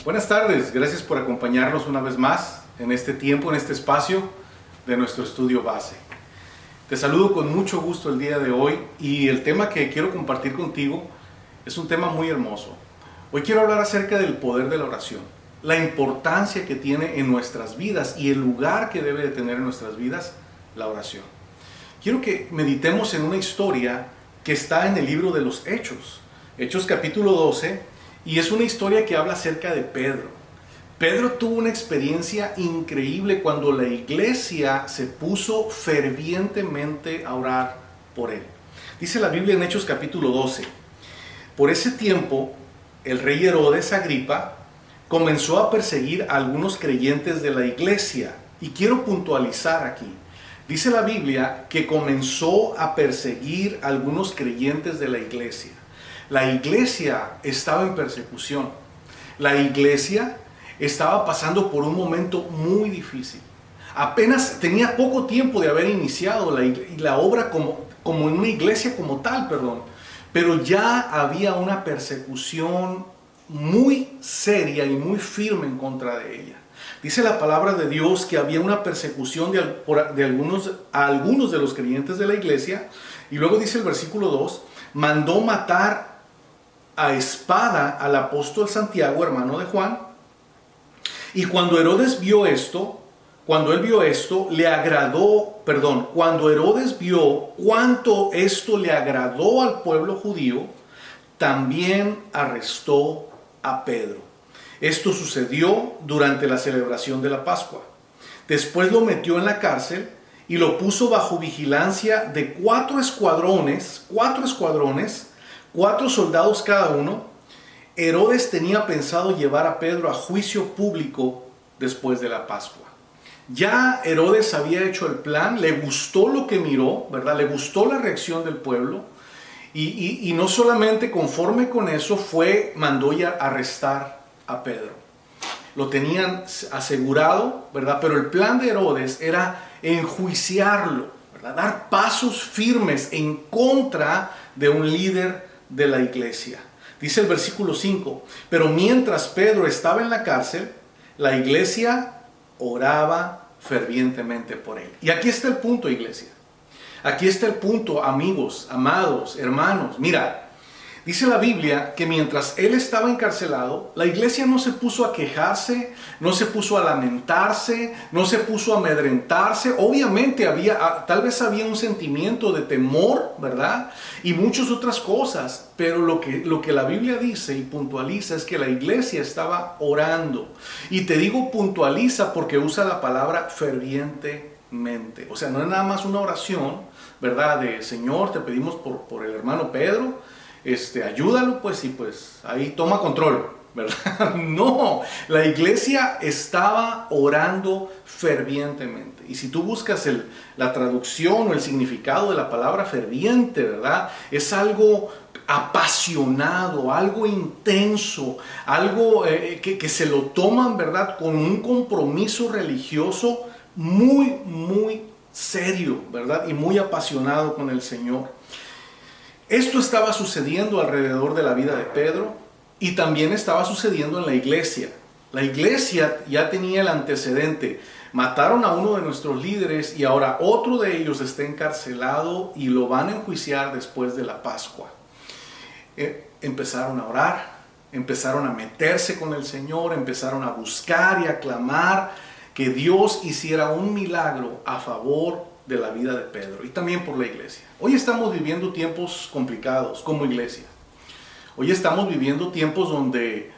Buenas tardes, gracias por acompañarnos una vez más en este tiempo, en este espacio de nuestro estudio base. Te saludo con mucho gusto el día de hoy y el tema que quiero compartir contigo es un tema muy hermoso. Hoy quiero hablar acerca del poder de la oración, la importancia que tiene en nuestras vidas y el lugar que debe de tener en nuestras vidas la oración. Quiero que meditemos en una historia que está en el libro de los Hechos, Hechos capítulo 12, y es una historia que habla acerca de Pedro. Pedro tuvo una experiencia increíble cuando la iglesia se puso fervientemente a orar por él. Dice la Biblia en Hechos capítulo 12, por ese tiempo el rey Herodes Agripa comenzó a perseguir a algunos creyentes de la iglesia. Y quiero puntualizar aquí. Dice la Biblia que comenzó a perseguir a algunos creyentes de la iglesia. La iglesia estaba en persecución. La iglesia estaba pasando por un momento muy difícil. Apenas tenía poco tiempo de haber iniciado la obra como en una iglesia como tal, pero ya había una persecución muy seria y muy firme en contra de ella. Dice la palabra de Dios que había una persecución a algunos de los creyentes de la iglesia, y luego dice el versículo 2, mandó matar a espada al apóstol Santiago, hermano de Juan. Y cuando Herodes vio esto, cuando Herodes vio cuánto esto le agradó al pueblo judío, también arrestó a Pedro. Esto sucedió durante la celebración de la Pascua. Después lo metió en la cárcel y lo puso bajo vigilancia de 4 escuadrones, 4 soldados cada uno. Herodes tenía pensado llevar a Pedro a juicio público después de la Pascua. Ya Herodes había hecho el plan, le gustó lo que miró, ¿verdad? Le gustó la reacción del pueblo y no solamente conforme con eso mandó ya arrestar a Pedro. Lo tenían asegurado, ¿verdad? Pero el plan de Herodes era enjuiciarlo, ¿verdad? Dar pasos firmes en contra de un líder de la iglesia. Dice el versículo 5, pero mientras Pedro estaba en la cárcel, la iglesia oraba fervientemente por él. Y aquí está el punto, iglesia. Aquí está el punto, amigos, amados, hermanos. Mira, dice la Biblia que mientras él estaba encarcelado, la iglesia no se puso a quejarse, no se puso a lamentarse, no se puso a amedrentarse. Obviamente tal vez había un sentimiento de temor, ¿verdad? Y muchas otras cosas, pero lo que la Biblia dice y puntualiza es que la iglesia estaba orando. Y te digo puntualiza porque usa la palabra fervientemente. O sea, no es nada más una oración, ¿verdad? De Señor, te pedimos por el hermano Pedro, ayúdalo pues y pues ahí toma control, ¿verdad? No, la iglesia estaba orando fervientemente. Y si tú buscas la traducción o el significado de la palabra ferviente, ¿verdad? Es algo apasionado, algo intenso, algo que se lo toman, ¿verdad? Con un compromiso religioso muy, muy serio, ¿verdad? Y muy apasionado con el Señor. Esto estaba sucediendo alrededor de la vida de Pedro y también estaba sucediendo en la iglesia. La iglesia ya tenía el antecedente. Mataron a uno de nuestros líderes y ahora otro de ellos está encarcelado y lo van a enjuiciar después de la Pascua. Empezaron a orar, empezaron a meterse con el Señor, empezaron a buscar y a clamar que Dios hiciera un milagro a favor de la vida de Pedro y también por la iglesia. Hoy estamos viviendo tiempos complicados como iglesia. Hoy estamos viviendo tiempos donde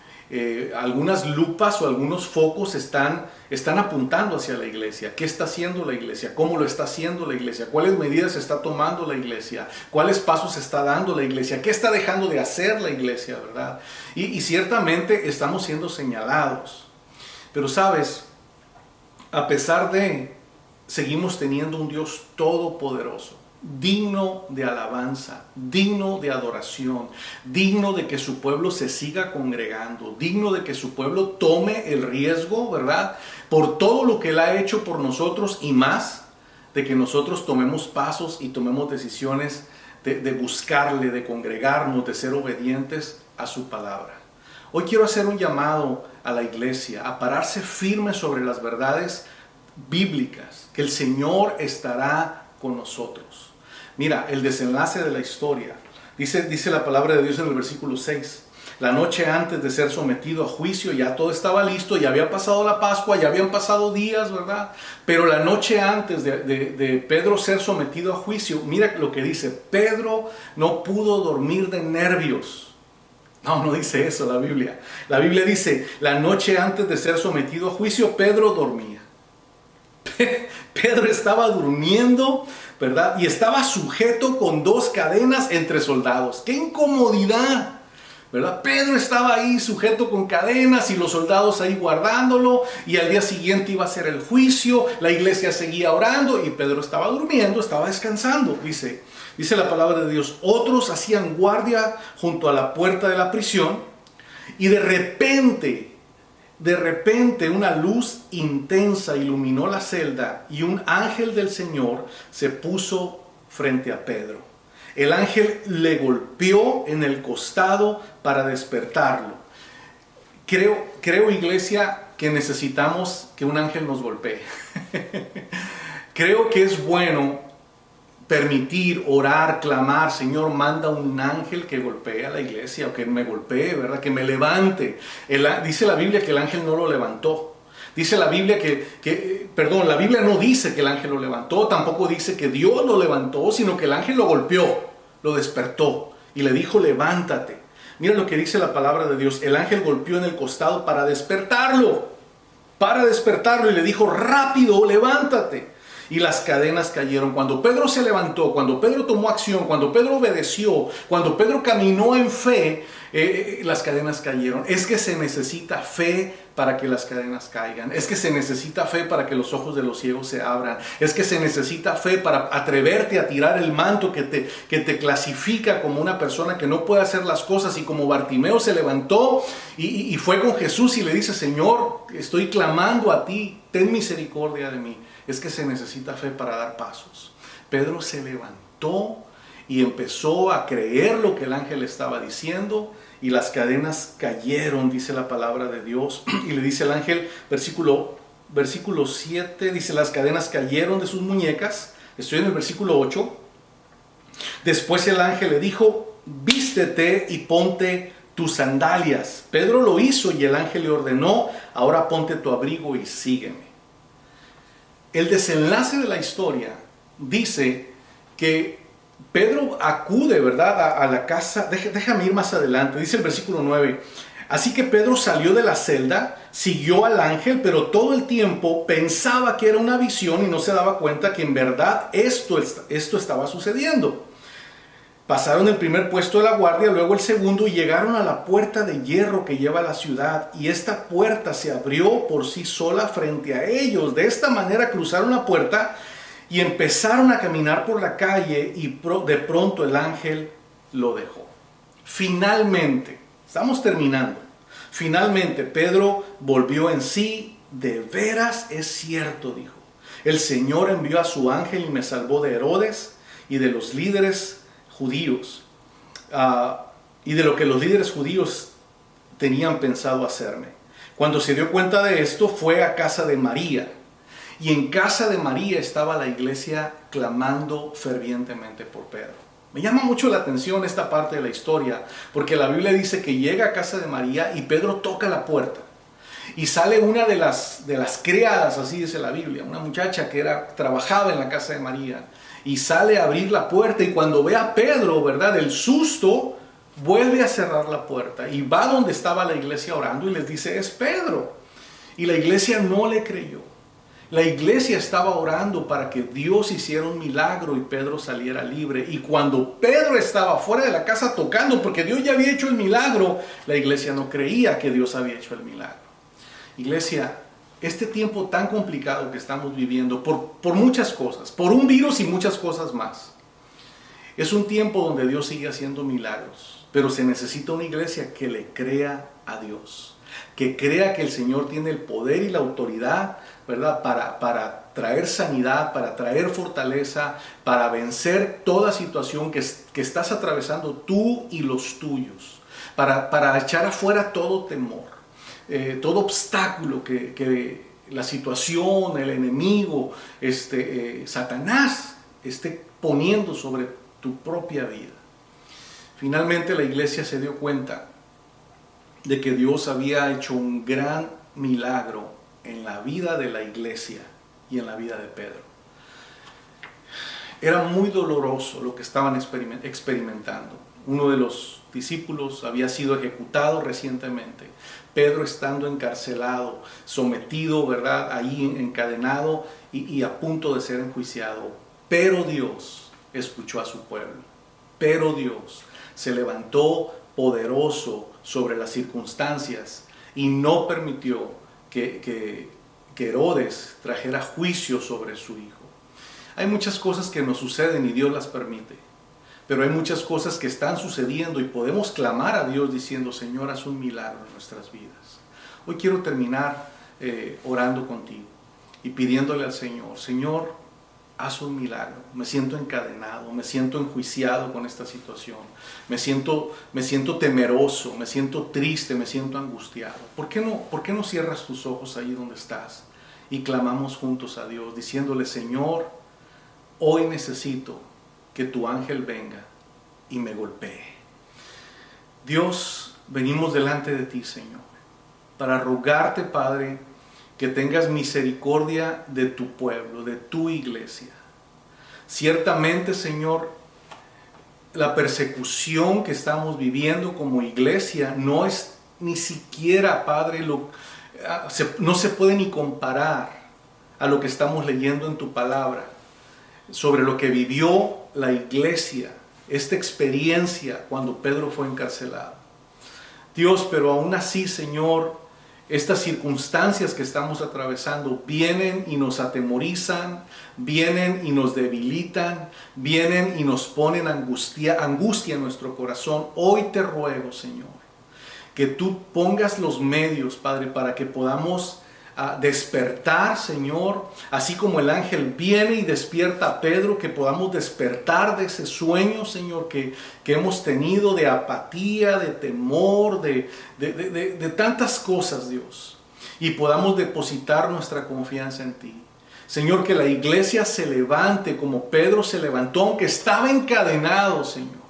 algunas lupas o algunos focos están apuntando hacia la iglesia. ¿Qué está haciendo la iglesia? ¿Cómo lo está haciendo la iglesia? ¿Cuáles medidas está tomando la iglesia? ¿Cuáles pasos está dando la iglesia? ¿Qué está dejando de hacer la iglesia, verdad? Y ciertamente estamos siendo señalados. Pero sabes, a pesar seguimos teniendo un Dios todopoderoso, digno de alabanza, digno de adoración, digno de que su pueblo se siga congregando, digno de que su pueblo tome el riesgo, ¿verdad? Por todo lo que Él ha hecho por nosotros y más, de que nosotros tomemos pasos y tomemos decisiones de buscarle, de congregarnos, de ser obedientes a su palabra. Hoy quiero hacer un llamado a la iglesia a pararse firme sobre las verdades bíblicas, que el Señor estará con nosotros. Mira, el desenlace de la historia. Dice la palabra de Dios en el versículo 6. La noche antes de ser sometido a juicio, ya todo estaba listo, ya había pasado la Pascua, ya habían pasado días, ¿verdad? Pero la noche antes de Pedro ser sometido a juicio, mira lo que dice: Pedro no pudo dormir de nervios. No dice eso la Biblia. La Biblia dice: la noche antes de ser sometido a juicio, Pedro dormía. Pedro estaba durmiendo, ¿verdad? Y estaba sujeto con 2 cadenas entre soldados. ¡Qué incomodidad! ¿Verdad? Pedro estaba ahí sujeto con cadenas y los soldados ahí guardándolo, y al día siguiente iba a ser el juicio, la iglesia seguía orando y Pedro estaba durmiendo, estaba descansando. Dice la palabra de Dios: otros hacían guardia junto a la puerta de la prisión, y de repente una luz intensa iluminó la celda y un ángel del Señor se puso frente a Pedro. El ángel le golpeó en el costado para despertarlo. Creo, iglesia, que necesitamos que un ángel nos golpee. Creo que es bueno permitir, orar, clamar: Señor, manda un ángel que golpee a la iglesia, o que me golpee, ¿verdad? Que me levante. Dice la Biblia que el ángel no lo levantó. Dice la Biblia la Biblia no dice que el ángel lo levantó, tampoco dice que Dios lo levantó, sino que el ángel lo golpeó, lo despertó y le dijo: levántate. Mira lo que dice la palabra de Dios: el ángel golpeó en el costado para despertarlo, y le dijo: rápido, levántate. Y las cadenas cayeron. Cuando Pedro se levantó, cuando Pedro tomó acción, cuando Pedro obedeció, cuando Pedro caminó en fe, las cadenas cayeron. Es que se necesita fe para que las cadenas caigan. Es que se necesita fe para que los ojos de los ciegos se abran. Es que se necesita fe para atreverte a tirar el manto que te clasifica como una persona que no puede hacer las cosas. Y como Bartimeo se levantó y fue con Jesús y le dice: Señor, estoy clamando a ti, ten misericordia de mí. Es que se necesita fe para dar pasos. Pedro se levantó y empezó a creer lo que el ángel estaba diciendo, y las cadenas cayeron, dice la palabra de Dios. Y le dice el ángel, versículo 7, dice: las cadenas cayeron de sus muñecas. Estoy en el versículo 8. Después el ángel le dijo: vístete y ponte tus sandalias. Pedro lo hizo y el ángel le ordenó: ahora ponte tu abrigo y sígueme. El desenlace de la historia dice que Pedro acude, ¿verdad?, a la casa. Déjame ir más adelante. Dice el versículo 9: así que Pedro salió de la celda, siguió al ángel, pero todo el tiempo pensaba que era una visión y no se daba cuenta que en verdad esto estaba sucediendo. Pasaron el primer puesto de la guardia, luego el segundo, y llegaron a la puerta de hierro que lleva a la ciudad, y esta puerta se abrió por sí sola frente a ellos. De esta manera cruzaron la puerta y empezaron a caminar por la calle, y de pronto el ángel lo dejó. Finalmente, estamos terminando, finalmente Pedro volvió en sí. De veras es cierto, dijo: el Señor envió a su ángel y me salvó de Herodes y de los líderes judíos, y de lo que los líderes judíos tenían pensado hacerme. Cuando se dio cuenta de esto, fue a casa de María, y en casa de María estaba la iglesia clamando fervientemente por Pedro. Me llama mucho la atención esta parte de la historia, porque la Biblia dice que llega a casa de María y Pedro toca la puerta, y sale una de las criadas, así dice la Biblia, una muchacha que trabajaba en la casa de María, y sale a abrir la puerta, y cuando ve a Pedro, ¿verdad?, del susto, vuelve a cerrar la puerta y va donde estaba la iglesia orando y les dice: es Pedro. Y la iglesia no le creyó. La iglesia estaba orando para que Dios hiciera un milagro y Pedro saliera libre. Y cuando Pedro estaba fuera de la casa tocando, porque Dios ya había hecho el milagro, la iglesia no creía que Dios había hecho el milagro. Iglesia, este tiempo tan complicado que estamos viviendo por muchas cosas, por un virus y muchas cosas más, es un tiempo donde Dios sigue haciendo milagros, pero se necesita una iglesia que le crea a Dios, que crea que el Señor tiene el poder y la autoridad, ¿verdad?, para traer sanidad, para traer fortaleza, para vencer toda situación que estás atravesando tú y los tuyos, para echar afuera todo temor, todo obstáculo que la situación, el enemigo, Satanás esté poniendo sobre tu propia vida. Finalmente la iglesia se dio cuenta de que Dios había hecho un gran milagro en la vida de la iglesia y en la vida de Pedro. Era muy doloroso lo que estaban experimentando. Uno de los discípulos había sido ejecutado recientemente. Pedro estando encarcelado, sometido, ¿verdad?, ahí encadenado y a punto de ser enjuiciado. Pero Dios escuchó a su pueblo. Pero Dios se levantó poderoso sobre las circunstancias y no permitió que Herodes trajera juicio sobre su hijo. Hay muchas cosas que nos suceden y Dios las permite, pero hay muchas cosas que están sucediendo y podemos clamar a Dios diciendo: Señor, haz un milagro en nuestras vidas. Hoy quiero terminar orando contigo y pidiéndole al Señor: Señor, haz un milagro. Me siento encadenado, me siento enjuiciado con esta situación, me siento temeroso, me siento triste, me siento angustiado. ¿Por qué no cierras tus ojos ahí donde estás y clamamos juntos a Dios diciéndole: Señor, hoy necesito que tu ángel venga y me golpee? Dios, venimos delante de ti, Señor, para rogarte, Padre, que tengas misericordia de tu pueblo, de tu iglesia. Ciertamente, Señor, la persecución que estamos viviendo como iglesia no es ni siquiera, Padre, no se puede ni comparar a lo que estamos leyendo en tu palabra sobre lo que vivió la iglesia, esta experiencia cuando Pedro fue encarcelado. Dios, pero aún así, Señor, estas circunstancias que estamos atravesando vienen y nos atemorizan, vienen y nos debilitan, vienen y nos ponen angustia en nuestro corazón. Hoy te ruego, Señor, que tú pongas los medios, Padre, para que podamos despertar, Señor, así como el ángel viene y despierta a Pedro, que podamos despertar de ese sueño, Señor, que hemos tenido de apatía, de temor, de tantas cosas, Dios, y podamos depositar nuestra confianza en ti. Señor, que la iglesia se levante como Pedro se levantó, aunque estaba encadenado, Señor.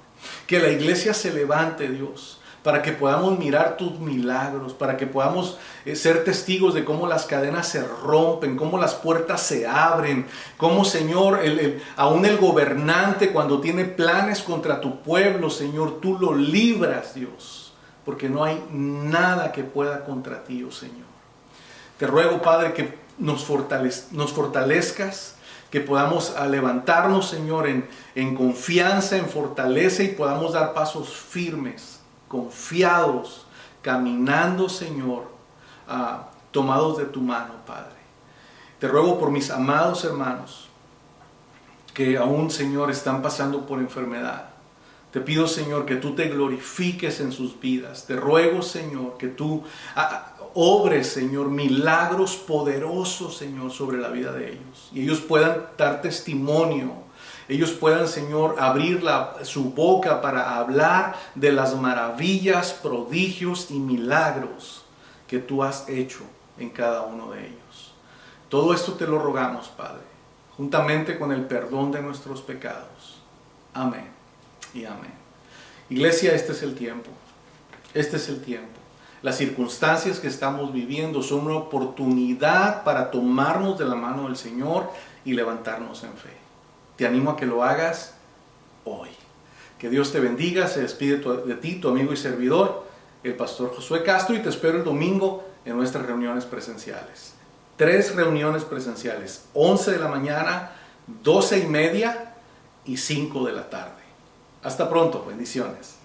Que la iglesia se levante, Dios, para que podamos mirar tus milagros, para que podamos ser testigos de cómo las cadenas se rompen, cómo las puertas se abren, cómo, Señor, aún el gobernante, cuando tiene planes contra tu pueblo, Señor, tú lo libras, Dios, porque no hay nada que pueda contra ti, oh Señor. Te ruego, Padre, que nos fortalezcas, que podamos levantarnos, Señor, en confianza, en fortaleza, y podamos dar pasos firmes, confiados, caminando, Señor, tomados de tu mano, Padre. Te ruego por mis amados hermanos que aún, Señor, están pasando por enfermedad. Te pido, Señor, que tú te glorifiques en sus vidas. Te ruego, Señor, que tú obres, Señor, milagros poderosos, Señor, sobre la vida de ellos. Y ellos puedan dar testimonio. Ellos puedan, Señor, abrir su boca para hablar de las maravillas, prodigios y milagros que tú has hecho en cada uno de ellos. Todo esto te lo rogamos, Padre, juntamente con el perdón de nuestros pecados. Amén y amén. Iglesia, este es el tiempo. Este es el tiempo. Las circunstancias que estamos viviendo son una oportunidad para tomarnos de la mano del Señor y levantarnos en fe. Te animo a que lo hagas hoy. Que Dios te bendiga. Se despide de ti, tu amigo y servidor, el pastor Josué Castro, y te espero el domingo en nuestras reuniones presenciales. 3 reuniones presenciales: 11 de la mañana, 12:30 y 5 de la tarde. Hasta pronto. Bendiciones.